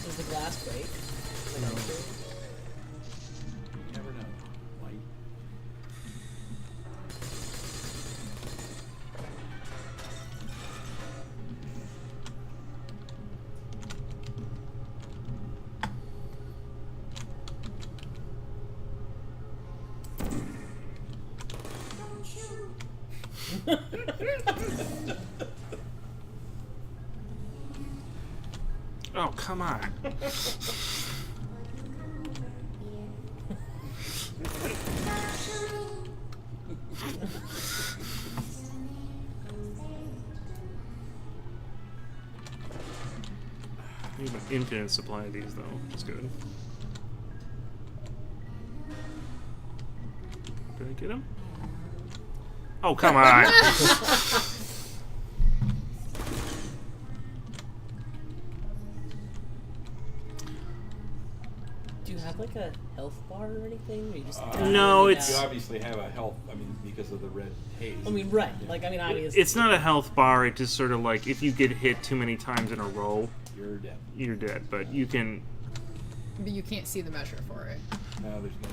S3: Does the glass break?
S2: You never know. Might.
S1: Oh, come on. We have an infinite supply of these, though, which is good. Did I get him? Oh, come on!
S3: have like a health bar or anything? Or you just
S1: No,
S2: You
S1: it's-
S2: obviously have a health. I mean, because of the red haze.
S3: I mean, right?
S2: Yeah.
S3: Like, I mean, obviously.
S1: It's not a health bar. It just sort of like if you get hit too many times in a row,
S2: You're dead.
S1: you're dead. But you can.
S4: But you can't see the measure for it.
S2: No, there's no.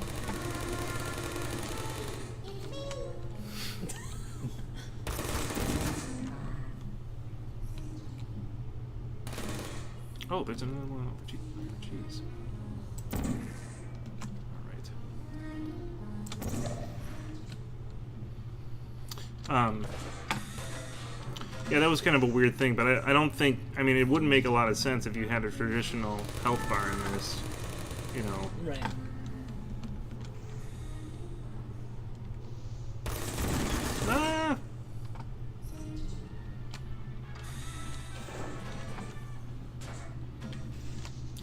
S1: Oh, there's another one over. Jeez. All right. Yeah, that was kind of a weird thing, but I don't think. I mean, it wouldn't make a lot of sense if you had a traditional health bar in this. You know.
S3: Right.
S1: Ah!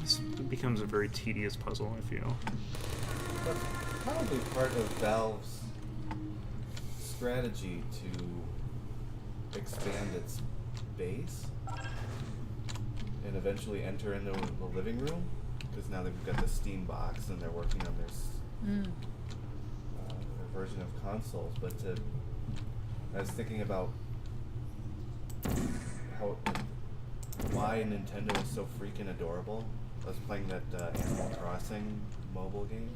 S1: This becomes a very tedious puzzle, I feel.
S6: That's probably part of Valve's strategy to expand its base and eventually enter into the living room, because now they've got the Steam box and they're working on their version of consoles. But I was thinking about why Nintendo is so freaking adorable. I was playing that Animal Crossing mobile game.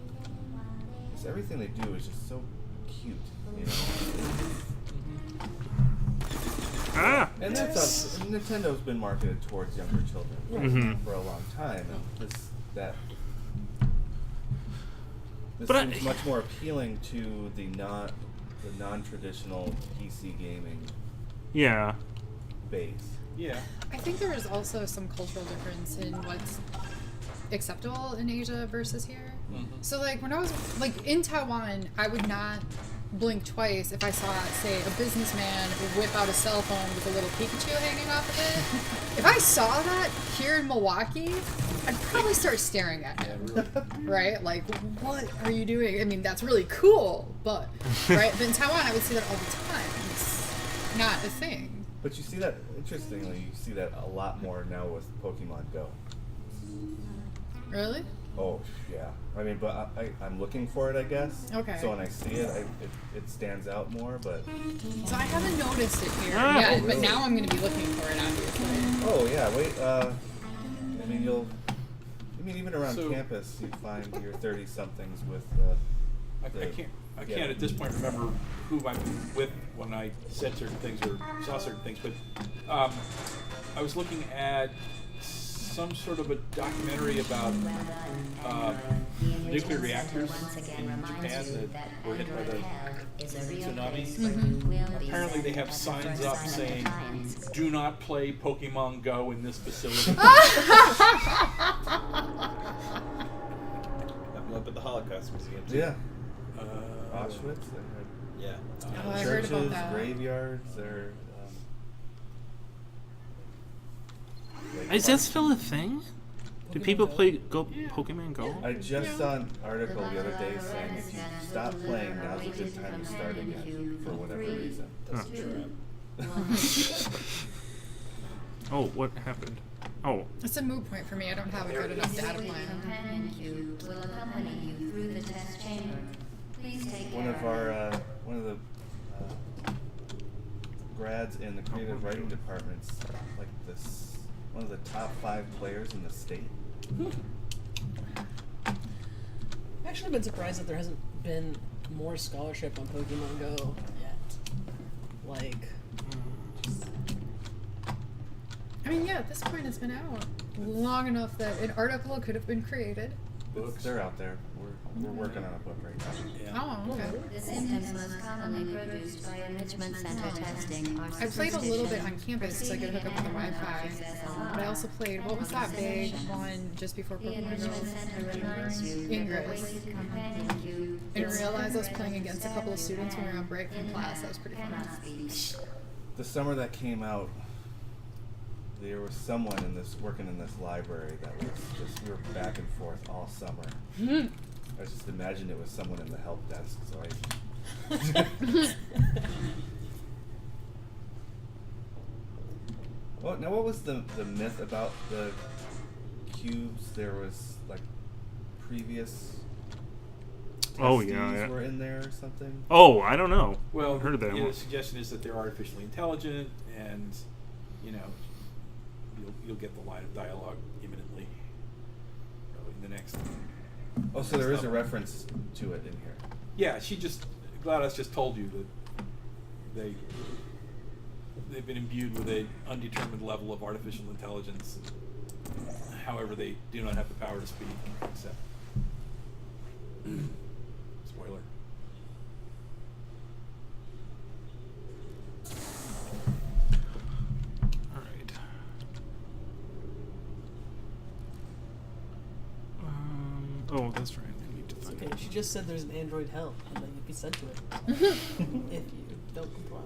S6: Because everything they do is just so cute, you know.
S1: Ah!
S6: And that's Nintendo's been marketed towards younger children
S1: Mhm.
S6: for a long time, and this
S1: But
S6: seems much more appealing to the non-traditional PC gaming
S1: Yeah.
S6: base.
S2: Yeah.
S4: I think there is also some cultural difference in what's acceptable in Asia versus here. So like when I was like in Taiwan, I would not blink twice if I saw, say, a businessman whip out a cell phone with a little Pikachu hanging off of it. If I saw that here in Milwaukee, I'd probably start staring at him. Right? Like, what are you doing? I mean, that's really cool, but right? But in Taiwan, I would see that all the time. It's not a thing.
S6: But you see that, interestingly, you see that a lot more now with Pokemon Go.
S4: Really?
S6: Oh, yeah. I mean, but I'm looking for it, I guess.
S4: Okay.
S6: So when I see it, it stands out more, but...
S4: So I haven't noticed it here
S1: Ah,
S4: yet,
S6: oh,
S4: but
S6: really?
S4: now I'm going to be looking for it, obviously.
S6: Oh, yeah, wait, I mean, even around
S2: So-
S6: campus, you find your 30-somethings with,
S2: I
S6: yeah.
S2: can't at this point remember who I'm with when I said certain things or saw certain things, but I was looking at some sort of a documentary about nuclear reactors in Japan that were hit by the tsunami. Apparently they have signs up saying, "Do not play Pokemon Go in this facility."
S5: I'm up at the Holocaust Museum too.
S6: Yeah. Auschwitz,
S5: Yeah.
S4: Oh, I heard
S6: churches,
S4: about that.
S6: graveyards, they're...
S1: Is that still a thing? Do people play Pokemon Go?
S6: I just saw an article the other day saying if you stop playing, now's a good time to start again, for whatever reason.
S5: That's true.
S1: Oh, what happened? Oh,
S4: It's a moot point for me. I don't have a good enough data plan.
S7: Companion cube will accompany you through the test chamber. Please take
S6: One of the grads in the creative writing department's like one of the top 5 players in the state.
S3: I've actually been surprised that there hasn't been more scholarship on Pokemon Go yet. Like,
S4: I mean, yeah, at this point it's been out long enough that an article could have been created.
S6: They're out there. We're working on a book right now.
S4: Oh, okay.
S7: The symptoms most commonly produced by enrichment center testing are
S4: I played a little bit on campus because I could hook up with the Wi-Fi. But I also played, what was that big one just before
S7: The
S4: Pokemon
S7: enrichment
S4: Go?
S7: center reminds you that
S4: Ingress.
S7: the weighted companion cube
S4: And realized I was playing against a couple of students when we were on break from class. That was pretty fun.
S7: cannot be.
S6: The summer that came out, there was someone working in this library that was just, we were back and forth all summer. I just imagined it was someone in the help desk, so what was the myth about the cubes? There was like previous
S1: Oh,
S6: testees
S1: yeah.
S6: were in there or something?
S1: Oh, I don't know.
S2: Well,
S1: I haven't heard of that
S2: you know,
S1: one.
S2: the suggestion is that they're artificially intelligent, and you know, you'll get the line of dialogue imminently. Probably in the next.
S6: Oh, so there is a reference to it in here.
S2: Yeah, GLaDOS just told you that they've been imbued with an undetermined level of artificial intelligence. However, they do not have the power to speak, except spoiler.
S1: All right. Oh, that's right. I need to
S3: It's
S1: find
S3: okay.
S1: it.
S3: She just said there's an android hell, and then you'd be sent to it if you don't comply.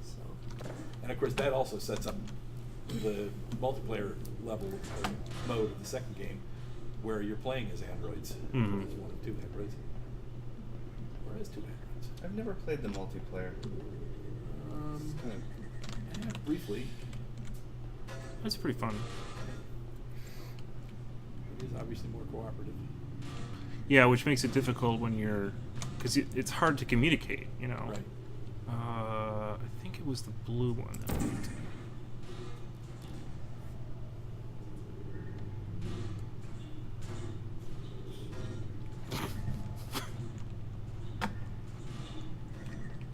S3: So,
S2: And of course, that also sets up the multiplayer level or mode of the second game, where you're playing as androids.
S1: Mhm.
S2: As one of two androids. Or as two androids.
S6: I've never played the multiplayer. It's kind of
S2: Yeah, briefly.
S1: That's pretty fun.
S2: It is obviously more cooperative.
S1: Yeah, which makes it difficult when you're, because it's hard to communicate. You know.
S2: Right.
S1: I think it was the blue one that we did.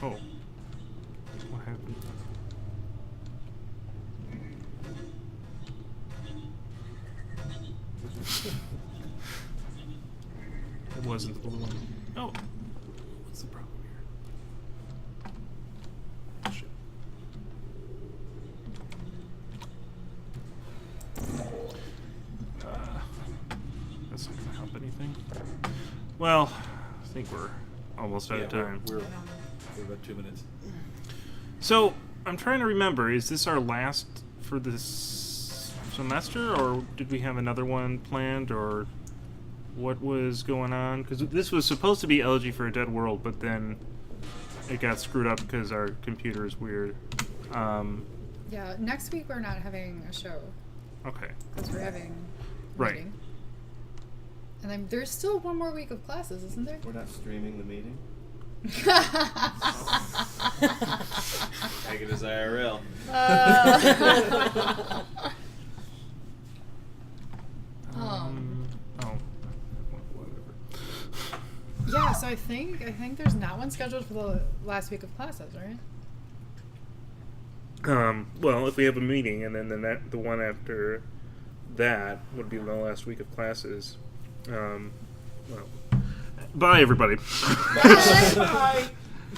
S1: Oh. What happened? It wasn't the blue one. Oh. What's the problem here? Shit. That's not going to help anything. Well, I think we're almost out of time.
S2: We're about 2 minutes.
S1: So, I'm trying to remember, is this our last for this semester, or did we have another one planned, or what was going on? Because this was supposed to be Elegy for a Dead World, but then it got screwed up because our computer is weird.
S4: Yeah, next week we're not having a show
S1: Okay.
S4: because we're having a
S1: Right.
S4: meeting. And then there's still one more week of classes, isn't there?
S6: we're not streaming the meeting.
S5: Take it as IRL.
S1: Oh. Whatever.
S4: Yeah, so I think there's not one scheduled for the last week of classes, right?
S1: Well, if we have a meeting, and then the one after that would be the last week of classes. Well, bye everybody.
S2: Bye.